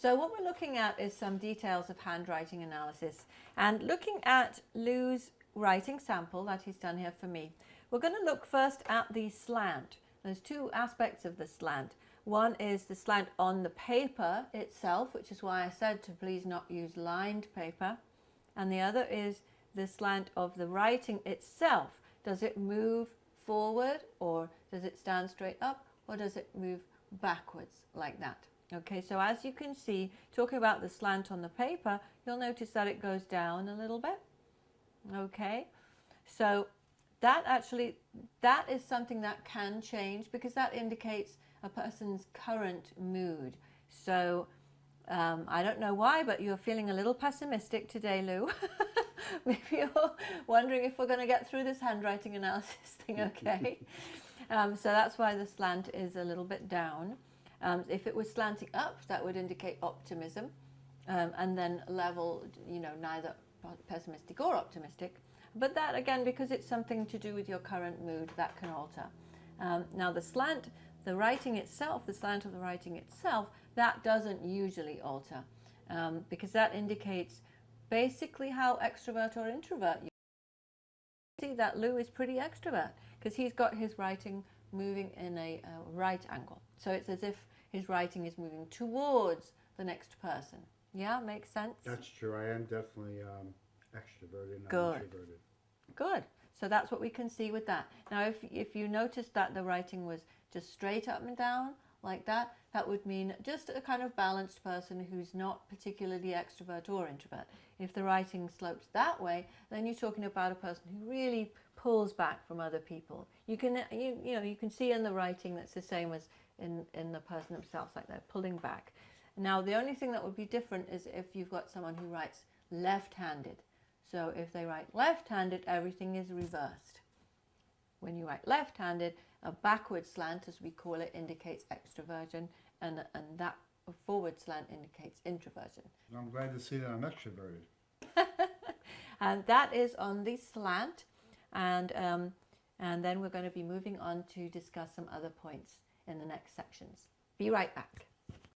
So what we're looking at is some details of handwriting analysis, and looking at Lou's writing sample that he's done here for me. We're going to look first at the slant. There's two aspects of the slant. One is the slant on the paper itself, which is why I said to please not use lined paper. And the other is the slant of the writing itself. Does it move forward, or does it stand straight up, or does it move backwards like that? Okay, so as you can see, talking about the slant on the paper, you'll notice that it goes down a little bit. Okay, so that is something that can change, because that indicates a person's current mood. So I don't know why, but you're feeling a little pessimistic today, Lou. Maybe you're wondering if we're going to get through this handwriting analysis thing okay. So that's why the slant is a little bit down. If it was slanting up, that would indicate optimism, and then level, neither pessimistic or optimistic. But that, again, because it's something to do with your current mood, that can alter. Now the slant, the writing itself, the slant of the writing itself, that doesn't usually alter, because that indicates basically how extrovert or introvert you are. See that Lou is pretty extrovert, because he's got his writing moving in a right angle. So it's as if his writing is moving towards the next person. Yeah, makes sense? That's true. I am definitely extroverted, not Good. introverted. Good. So that's what we can see with that. Now, if you notice that the writing was just straight up and down like that, that would mean just a kind of balanced person who's not particularly extrovert or introvert. If the writing slopes that way, then you're talking about a person who really pulls back from other people. You can you can see in the writing that's the same as in the person themselves, like they're pulling back. Now, the only thing that would be different is if you've got someone who writes left-handed. So if they write left-handed, everything is reversed. When you write left-handed, a backward slant, as we call it, indicates extroversion, and that forward slant indicates introversion. I'm glad to see that I'm extroverted. And that is on the slant, and then we're going to be moving on to discuss some other points in the next sections. Be right back.